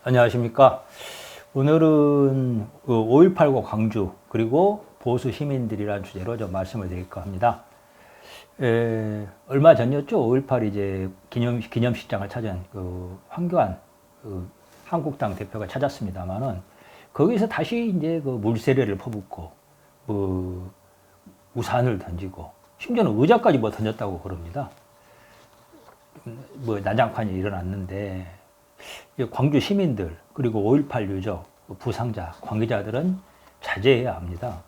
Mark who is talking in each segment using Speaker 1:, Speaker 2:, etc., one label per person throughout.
Speaker 1: 안녕하십니까. 오늘은 5.18과 광주 그리고 보수 시민들이라는 주제로 좀 말씀을 드릴까 합니다. 얼마 전이었죠. 5.18 이제 기념식장을 찾은 황교안 한국당 대표가 찾았습니다만은 거기서 다시 이제 물세례를 퍼붓고 우산을 던지고 심지어는 의자까지 던졌다고 그럽니다. 난장판이 일어났는데 광주 시민들 그리고 5.18 유족 부상자 관계자들은 자제해야 합니다.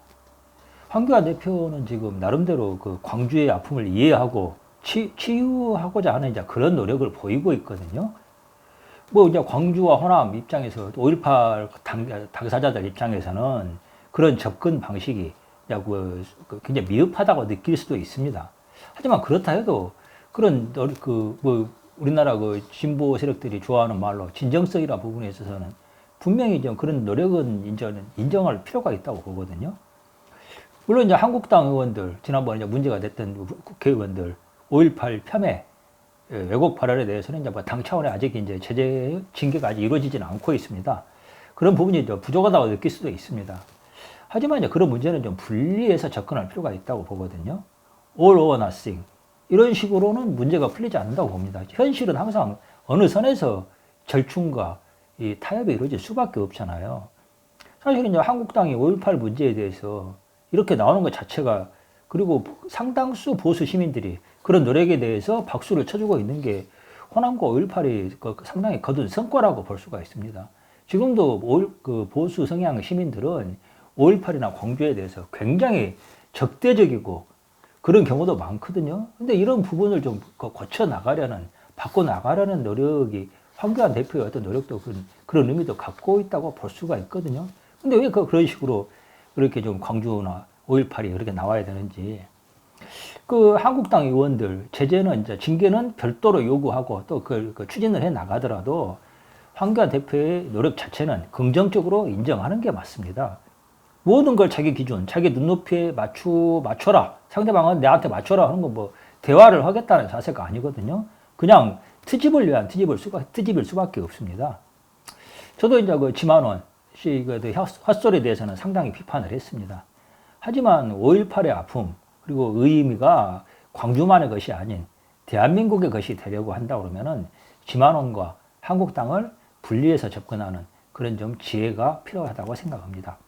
Speaker 1: 황교안 대표는 지금 나름대로 광주의 아픔을 이해하고 치유하고자 하는 이제 그런 노력을 보이고 있거든요. 이제 광주와 호남 입장에서 5.18 당사자들 입장에서는 그런 접근 방식이 굉장히 미흡하다고 느낄 수도 있습니다. 하지만 그렇다 해도 그런 우리나라 진보 세력들이 좋아하는 말로 진정성이라 부분에 있어서는 분명히 좀 그런 노력은 인정할 필요가 있다고 보거든요. 물론 이제 한국당 의원들, 지난번에 이제 문제가 됐던 국회의원들 5.18 폄훼 왜곡 발언에 대해서는 이제 당 차원의 아직 이제 제재 징계가 아직 이루어지지는 않고 있습니다. 그런 부분이 좀 부족하다고 느낄 수도 있습니다. 하지만 이제 그런 문제는 좀 분리해서 접근할 필요가 있다고 보거든요. All or nothing. 이런 식으로는 문제가 풀리지 않는다고 봅니다. 현실은 항상 어느 선에서 절충과 이 타협이 이루어질 수밖에 없잖아요. 사실 이제 한국당이 5.18 문제에 대해서 이렇게 나오는 것 자체가, 그리고 상당수 보수 시민들이 그런 노력에 대해서 박수를 쳐주고 있는 게 호남과 5.18이 상당히 거둔 성과라고 볼 수가 있습니다. 지금도 보수 성향 시민들은 5.18이나 광주에 대해서 굉장히 적대적이고 그런 경우도 많거든요. 근데 이런 부분을 좀 고쳐 나가려는, 바꿔 나가려는 노력이 황교안 대표의 어떤 노력도 그런 의미도 갖고 있다고 볼 수가 있거든요. 근데 왜 그런 식으로 그렇게 좀 광주나 5.18이 그렇게 나와야 되는지. 한국당 의원들 제재는 이제 징계는 별도로 요구하고 또 추진을 해 나가더라도 황교안 대표의 노력 자체는 긍정적으로 인정하는 게 맞습니다. 모든 걸 자기 기준, 자기 눈높이에 맞춰라. 상대방은 내한테 맞춰라 하는 건 대화를 하겠다는 자세가 아니거든요. 그냥 트집을 위한 트집일 수밖에 없습니다. 저도 이제 지만원 씨 헛소리에 대해서는 상당히 비판을 했습니다. 하지만 5.18의 아픔, 그리고 의미가 광주만의 것이 아닌 대한민국의 것이 되려고 한다 그러면은 지만원과 한국당을 분리해서 접근하는 그런 좀 지혜가 필요하다고 생각합니다.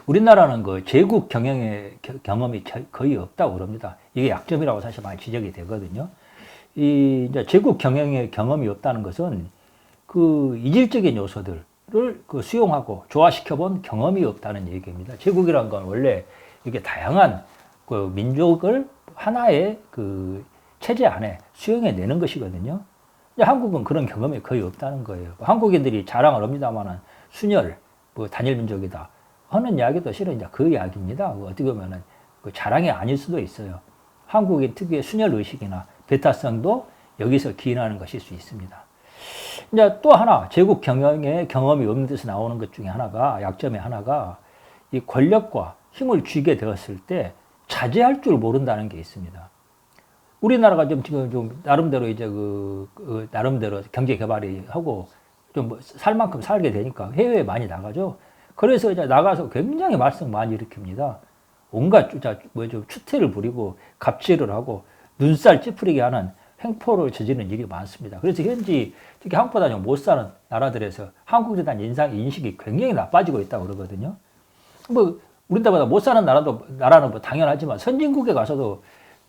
Speaker 1: 우리나라는 제국 경영의 경험이 거의 없다고 그럽니다. 이게 약점이라고 사실 많이 지적이 되거든요. 이제 제국 경영의 경험이 없다는 것은 이질적인 요소들을 수용하고 조화시켜본 경험이 없다는 얘기입니다. 제국이란 건 원래 이게 다양한 민족을 하나의 체제 안에 수용해내는 것이거든요. 한국은 그런 경험이 거의 없다는 거예요. 한국인들이 자랑을 합니다만은 순혈, 단일 민족이다 하는 이야기도 실은 이제 그 이야기입니다. 어떻게 보면은 자랑이 아닐 수도 있어요. 한국인 특유의 순혈 의식이나 배타성도 여기서 기인하는 것일 수 있습니다. 이제 또 하나 제국 경영에 경험이 없는 데서 나오는 것 중에 하나가, 약점의 하나가 이 권력과 힘을 쥐게 되었을 때 자제할 줄 모른다는 게 있습니다. 우리나라가 지금 좀 나름대로 이제 나름대로 경제 개발이 하고 좀 살 만큼 살게 되니까 해외에 많이 나가죠. 그래서 이제 나가서 굉장히 말썽 많이 일으킵니다. 온갖 추태를 부리고 갑질을 하고 눈살 찌푸리게 하는 횡포를 저지르는 일이 많습니다. 그래서 현지 특히 한국보다 좀 못 사는 나라들에서 한국에 대한 인식이 굉장히 나빠지고 있다고 그러거든요. 우리나라보다 못 사는 나라는 당연하지만 선진국에 가서도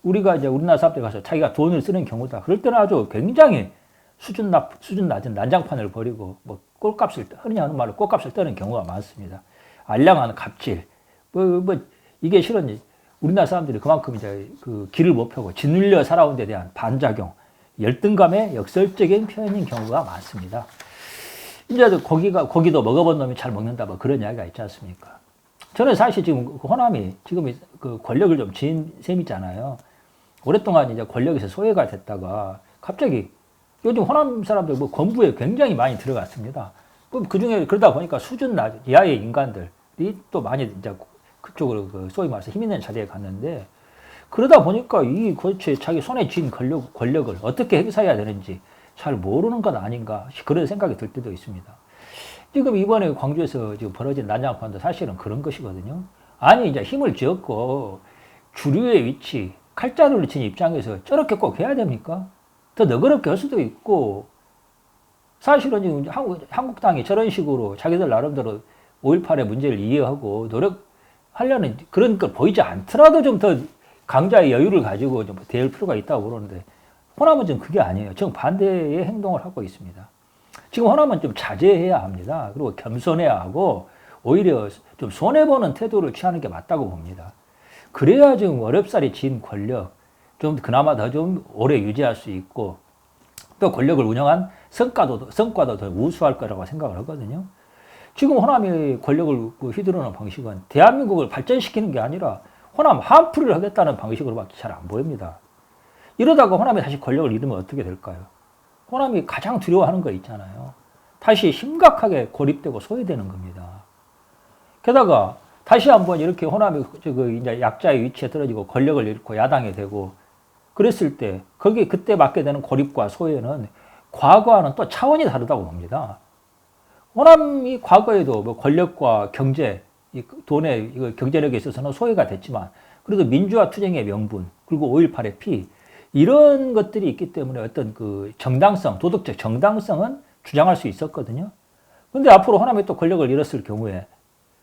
Speaker 1: 우리가 이제 우리나라 사람들 가서 자기가 돈을 쓰는 경우다. 그럴 때는 아주 굉장히 수준 낮은 난장판을 벌이고 흔히 하는 말로 꼴값을 떠는 경우가 많습니다. 알량한 갑질. 이게 실은 우리나라 사람들이 그만큼 이제 길을 못 펴고 짓눌려 살아온 데 대한 반작용, 열등감의 역설적인 표현인 경우가 많습니다. 이제 고기도 먹어본 놈이 잘 먹는다, 그런 이야기가 있지 않습니까? 저는 사실 지금 호남이 지금 권력을 좀 지은 셈이잖아요. 오랫동안 이제 권력에서 소외가 됐다가 갑자기 요즘 호남 사람들 권부에 굉장히 많이 들어갔습니다. 그 중에 그러다 보니까 수준 낮은 이하의 인간들이 또 많이 이제 그쪽으로 소위 말해서 힘 있는 자리에 갔는데, 그러다 보니까 자기 손에 쥔 권력을 어떻게 행사해야 되는지 잘 모르는 것 아닌가 그런 생각이 들 때도 있습니다. 지금 이번에 광주에서 지금 벌어진 난장판도 사실은 그런 것이거든요. 아니 이제 힘을 쥐었고 주류의 위치, 칼자루를 친 입장에서 저렇게 꼭 해야 됩니까? 더 너그럽게 할 수도 있고 사실은 지금 한국당이 저런 식으로 자기들 나름대로 5.18의 문제를 이해하고 노력하려는 그런 걸 보이지 않더라도 좀 더 강자의 여유를 가지고 좀 대할 필요가 있다고 그러는데 호남은 좀 그게 아니에요. 지금 반대의 행동을 하고 있습니다. 지금 호남은 좀 자제해야 합니다. 그리고 겸손해야 하고 오히려 좀 손해보는 태도를 취하는 게 맞다고 봅니다. 그래야 지금 어렵사리 진 권력 좀 그나마 더 좀 오래 유지할 수 있고 또 권력을 운영한 성과도 더 우수할 거라고 생각을 하거든요. 지금 호남이 권력을 휘두르는 방식은 대한민국을 발전시키는 게 아니라 호남 한풀이를 하겠다는 방식으로밖에 잘 안 보입니다. 이러다가 호남이 다시 권력을 잃으면 어떻게 될까요? 호남이 가장 두려워하는 거 있잖아요. 다시 심각하게 고립되고 소외되는 겁니다. 게다가 다시 한번 이렇게 호남이 이제 약자의 위치에 떨어지고 권력을 잃고 야당이 되고 그랬을 때 거기에 그때 맞게 되는 고립과 소외는 과거와는 또 차원이 다르다고 봅니다. 호남이 과거에도 뭐 권력과 경제, 돈의 경제력에 있어서는 소외가 됐지만 그래도 민주화 투쟁의 명분 그리고 5.18의 피 이런 것들이 있기 때문에 어떤 그 정당성, 도덕적 정당성은 주장할 수 있었거든요. 근데 앞으로 호남이 또 권력을 잃었을 경우에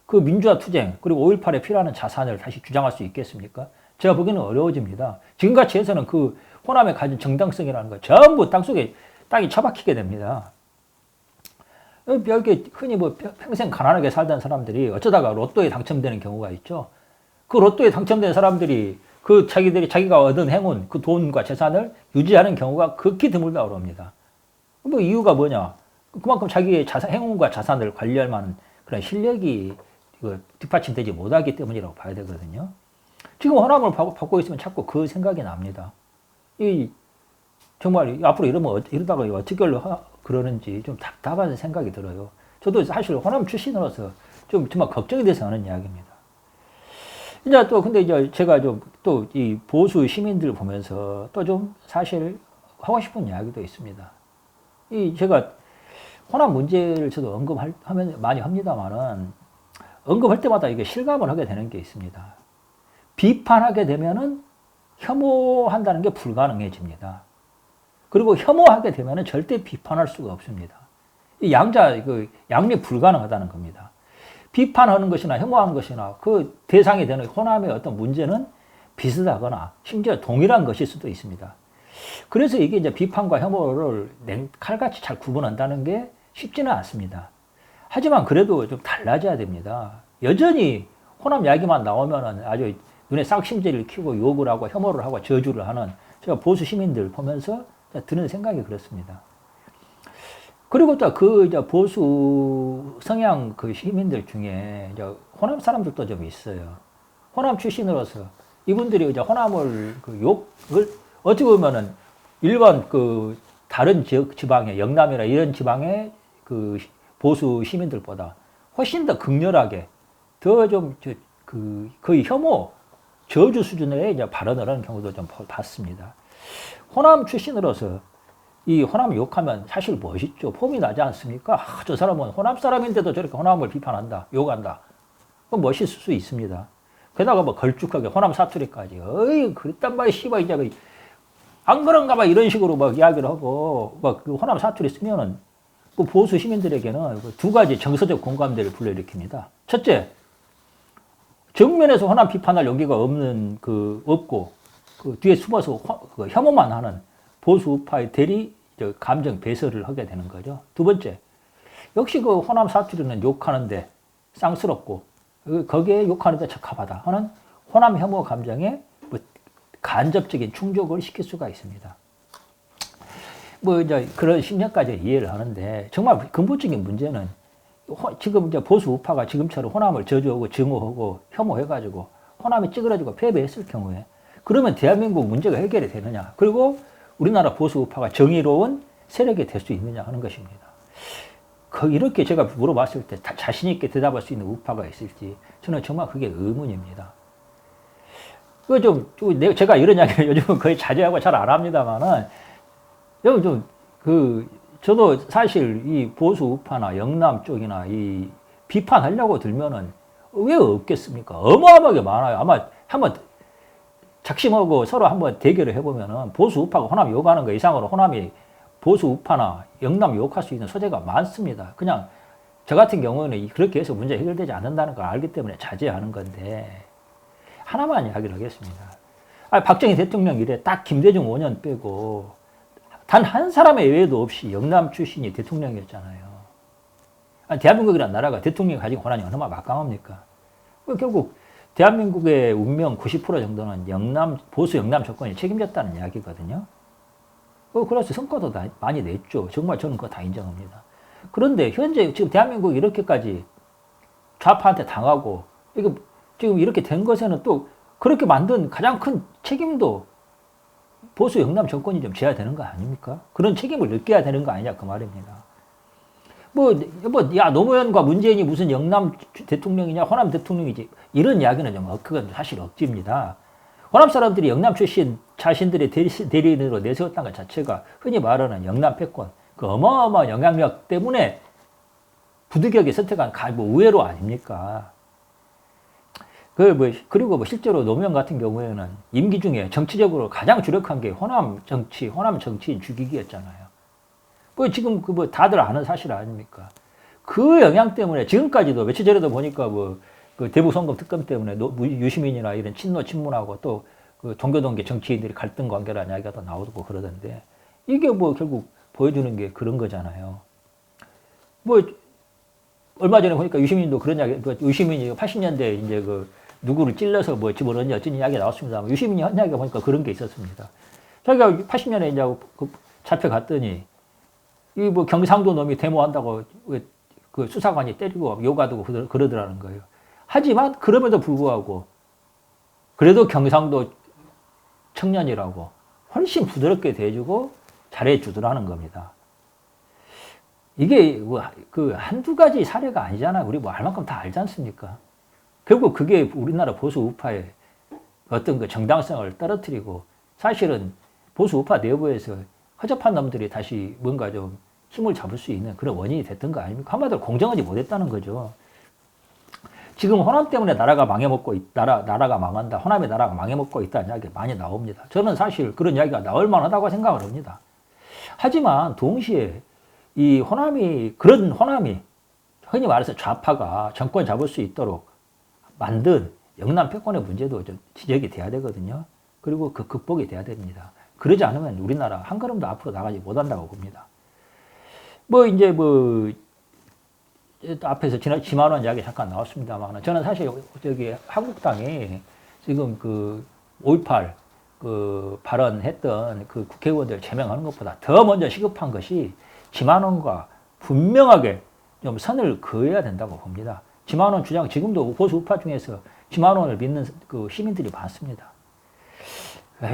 Speaker 1: 그 민주화 투쟁 그리고 5.18에 필요한 자산을 다시 주장할 수 있겠습니까? 제가 보기에는 어려워집니다. 지금같이 해서는 그 호남에 가진 정당성이라는 거 전부 땅이 처박히게 됩니다. 이렇게 흔히 뭐 평생 가난하게 살던 사람들이 어쩌다가 로또에 당첨되는 경우가 있죠. 그 로또에 당첨된 사람들이 자기가 얻은 행운, 그 돈과 재산을 유지하는 경우가 극히 드물다고 합니다. 뭐 이유가 뭐냐? 그만큼 자기의 행운과 자산을 관리할 만한 그런 실력이 뒷받침되지 못하기 때문이라고 봐야 되거든요. 지금 호남을 받고 있으면 자꾸 그 생각이 납니다. 정말 앞으로 이러다가 어떻게 그러는지 좀 답답한 생각이 들어요. 저도 사실 호남 출신으로서 좀 정말 걱정이 돼서 하는 이야기입니다. 이제 또 근데 이제 제가 좀 또 이 보수 시민들 보면서 또 좀 사실 하고 싶은 이야기도 있습니다. 제가 호남 문제를 저도 언급하면 많이 합니다만은 언급할 때마다 이게 실감을 하게 되는 게 있습니다. 비판하게 되면은 혐오한다는 게 불가능해집니다. 그리고 혐오하게 되면은 절대 비판할 수가 없습니다. 양립 불가능하다는 겁니다. 비판하는 것이나 혐오하는 것이나 그 대상이 되는 호남의 어떤 문제는 비슷하거나 심지어 동일한 것일 수도 있습니다. 그래서 이게 이제 비판과 혐오를 칼같이 잘 구분한다는 게 쉽지는 않습니다. 하지만 그래도 좀 달라져야 됩니다. 여전히 호남 이야기만 나오면은 아주 눈에 싹심지를 키우고 욕을 하고 혐오를 하고 저주를 하는 제가 보수 시민들 보면서 드는 생각이 그렇습니다. 그리고 또 보수 성향 시민들 중에 호남 사람들도 좀 있어요. 호남 출신으로서 이분들이 호남을 욕을 어찌 보면은 일반 다른 지방의 영남이나 이런 지방의 보수 시민들보다 훨씬 더 극렬하게 더 좀 거의 혐오 저주 수준의 발언을 하는 경우도 좀 봤습니다. 호남 출신으로서 이 호남 욕하면 사실 멋있죠. 폼이 나지 않습니까? 저 사람은 호남 사람인데도 저렇게 호남을 비판한다, 욕한다. 멋있을 수 있습니다. 게다가 뭐 걸쭉하게 호남 사투리까지. 그랬단 말이야, 씨발, 이제 안 그런가 봐. 이런 식으로 막 이야기를 하고, 그 호남 사투리 쓰면은 그 보수 시민들에게는 두 가지 정서적 공감대를 불러일으킵니다. 첫째, 정면에서 호남 비판할 용기가 없고, 뒤에 숨어서 혐오만 하는 보수 우파의 감정 배설을 하게 되는 거죠. 두 번째, 역시 호남 사투리는 욕하는데 쌍스럽고, 거기에 욕하는데 적합하다 하는 호남 혐오 감정에 간접적인 충족을 시킬 수가 있습니다. 이제 그런 심리까지 이해를 하는데, 정말 근본적인 문제는 지금 이제 보수 우파가 지금처럼 호남을 저주하고 증오하고 혐오해가지고 호남이 찌그러지고 패배했을 경우에 그러면 대한민국 문제가 해결이 되느냐, 그리고 우리나라 보수 우파가 정의로운 세력이 될 수 있느냐 하는 것입니다. 이렇게 제가 물어봤을 때 자신 있게 대답할 수 있는 우파가 있을지 저는 정말 그게 의문입니다. 제가 이런 이야기를 요즘은 거의 자제하고 잘 안 합니다만은 좀 저도 사실 이 보수 우파나 영남 쪽이나 이 비판하려고 들면은 왜 없겠습니까? 어마어마하게 많아요. 아마 한번 작심하고 서로 한번 대결을 해보면은 보수 우파가 호남 욕하는 거 이상으로 호남이 보수 우파나 영남 욕할 수 있는 소재가 많습니다. 그냥 저 같은 경우는 그렇게 해서 문제 해결되지 않는다는 걸 알기 때문에 자제하는 건데 하나만 이야기를 하겠습니다. 박정희 대통령 이래 딱 김대중 5년 빼고 단 한 사람의 예외도 없이 영남 출신이 대통령이었잖아요. 대한민국이라는 나라가 대통령이 가진 권한이 얼마나 막강합니까? 결국 대한민국의 운명 90% 정도는 보수 영남 정권이 책임졌다는 이야기거든요. 그래서 성과도 많이 냈죠. 정말 저는 그거 다 인정합니다. 그런데 현재 지금 대한민국이 이렇게까지 좌파한테 당하고 이거 지금 이렇게 된 것에는 또 그렇게 만든 가장 큰 책임도 보수 영남 정권이 좀 져야 되는 거 아닙니까? 그런 책임을 느껴야 되는 거 아니냐 그 말입니다. 야 노무현과 문재인이 무슨 영남 대통령이냐 호남 대통령이지 이런 이야기는 그건 사실 억지입니다. 호남 사람들이 영남 출신 자신들의 대리인으로 내세웠다는 것 자체가 흔히 말하는 영남 패권 그 어마어마한 영향력 때문에 부득이하게 선택한 의외로 아닙니까? 그리고 실제로 노무현 같은 경우에는 임기 중에 정치적으로 가장 주력한 게 호남 정치인 죽이기였잖아요. 지금 다들 아는 사실 아닙니까? 그 영향 때문에 지금까지도 며칠 전에도 보니까 그 대북 송금 특검 때문에 유시민이나 이런 친문하고 또 그 종교동계 정치인들이 갈등 관계라는 이야기가 또 나오고 그러던데 이게 결국 보여주는 게 그런 거잖아요. 얼마 전에 보니까 유시민도 그런 이야기, 유시민이 80년대 이제 누구를 찔러서 집어넣었냐 어쩐 이야기가 나왔습니다만 유시민이 한 이야기가 보니까 그런 게 있었습니다. 자기가 80년에 이제 잡혀갔더니 이 경상도 놈이 데모한다고 그 수사관이 때리고 요가두고 그러더라는 거예요. 하지만 그럼에도 불구하고 그래도 경상도 청년이라고 훨씬 부드럽게 대해주고 잘해주더라는 겁니다. 이게 한두 가지 사례가 아니잖아요. 우리 알 만큼 다 알지 않습니까? 결국 그게 우리나라 보수 우파의 어떤 정당성을 떨어뜨리고 사실은 보수 우파 내부에서 허접한 놈들이 다시 뭔가 좀 힘을 잡을 수 있는 그런 원인이 됐던 거 아닙니까? 한마디로 공정하지 못했다는 거죠. 지금 호남 때문에 나라가 나라가 망한다. 호남의 나라가 망해먹고 있다는 이야기 많이 나옵니다. 저는 사실 그런 이야기가 나올 만하다고 생각을 합니다. 하지만 동시에 그런 호남이 흔히 말해서 좌파가 정권 잡을 수 있도록 만든 영남 패권의 문제도 좀 지적이 돼야 되거든요. 그리고 극복이 돼야 됩니다. 그러지 않으면 우리나라 한 걸음도 앞으로 나가지 못한다고 봅니다. 앞에서 지만원 이야기 잠깐 나왔습니다만, 저는 사실 한국당이 지금 5.18 발언했던 국회의원들 제명하는 것보다 더 먼저 시급한 것이 지만원과 분명하게 좀 선을 그어야 된다고 봅니다. 지만원 주장, 지금도 보수 우파 중에서 지만원을 믿는 시민들이 많습니다.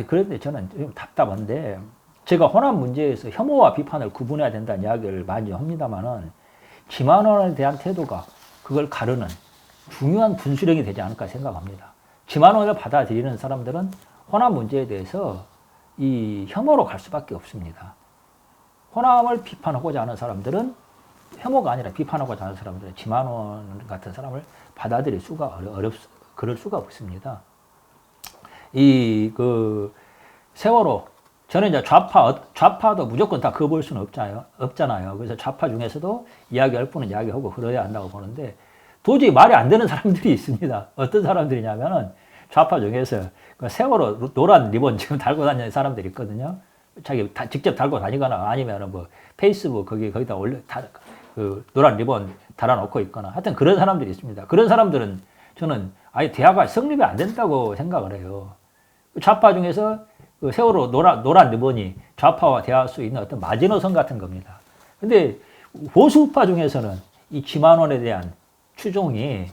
Speaker 1: 그런데 저는 좀 답답한데, 제가 호남 문제에서 혐오와 비판을 구분해야 된다는 이야기를 많이 합니다만은, 지만원에 대한 태도가 그걸 가르는 중요한 분수령이 되지 않을까 생각합니다. 지만원을 받아들이는 사람들은 호남 문제에 대해서 이 혐오로 갈 수밖에 없습니다. 호남을 비판하고자 하는 사람들은 혐오가 아니라 비판하고자 하는 사람들은 지만원 같은 사람을 받아들일 수가 그럴 수가 없습니다. 세월호, 저는 이제 좌파도 무조건 다 그거 볼 수는 없잖아요. 그래서 좌파 중에서도 이야기할 분은 이야기하고 그래야 한다고 보는데, 도저히 말이 안 되는 사람들이 있습니다. 어떤 사람들이냐면은, 좌파 중에서 세월호 노란 리본 지금 달고 다니는 사람들이 있거든요. 자기 직접 달고 다니거나 아니면은 페이스북 거기다 노란 리본 달아놓고 있거나, 하여튼 그런 사람들이 있습니다. 그런 사람들은 저는 아예 대화가 성립이 안 된다고 생각을 해요. 좌파 중에서 세월호 노란 리본이 좌파와 대화할 수 있는 어떤 마지노선 같은 겁니다. 근데 보수우파 중에서는 이 지만원에 대한 추종이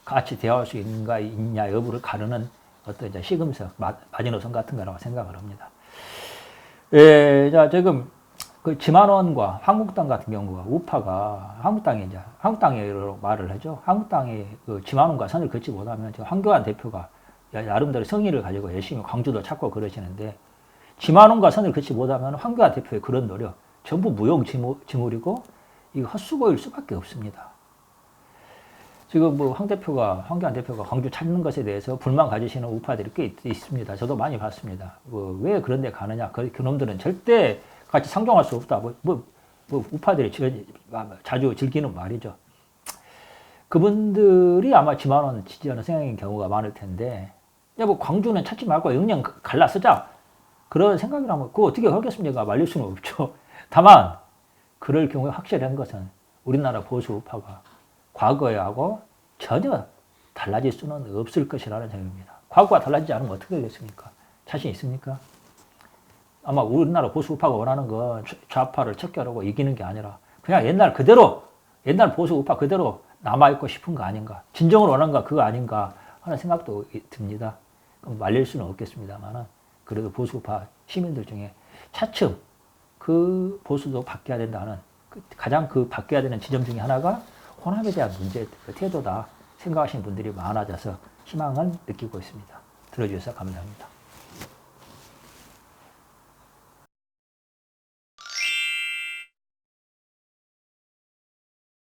Speaker 1: 같이 대화할 수 있냐 여부를 가르는 어떤 이제 시금석, 마지노선 같은 거라고 생각을 합니다. 자, 지금 지만원과 한국당 같은 경우가 우파가 한국당으로 말을 하죠. 한국당이 지만원과 선을 긋지 못하면 지금 황교안 대표가 나름대로 성의를 가지고 열심히 광주도 찾고 그러시는데, 지만원과 선을 긋지 못하면 황교안 대표의 그런 노력 전부 무용지물이고 이거 헛수고일 수밖에 없습니다. 지금 뭐 황교안 대표가 광주 찾는 것에 대해서 불만 가지시는 우파들이 꽤 있습니다. 저도 많이 봤습니다. 왜 그런 데 가느냐. 그놈들은 절대 같이 상종할 수 없다. 우파들이 자주 즐기는 말이죠. 그분들이 아마 지만원 지지하는 생각인 경우가 많을 텐데, 야, 뭐 광주는 찾지 말고 영영 갈라 쓰자. 그런 생각이라면 그거 어떻게 하겠습니까? 말릴 수는 없죠. 다만 그럴 경우에 확실한 것은 우리나라 보수 우파가 과거하고 전혀 달라질 수는 없을 것이라는 생각입니다. 과거가 달라지지 않으면 어떻게 되겠습니까? 자신 있습니까? 아마 우리나라 보수 우파가 원하는 건 좌파를 척결하고 이기는 게 아니라 그냥 옛날 보수 우파 그대로 남아있고 싶은 거 아닌가, 진정으로 원하는 거 그거 아닌가 하는 생각도 듭니다. 말릴 수는 없겠습니다만 그래도 보수 우파 시민들 중에 차츰 그 보수도 바뀌어야 된다는 가장 바뀌어야 되는 지점 중에 하나가 호남에 대한 문제 태도다 생각하시는 분들이 많아져서 희망을 느끼고 있습니다. 들어주셔서 감사합니다.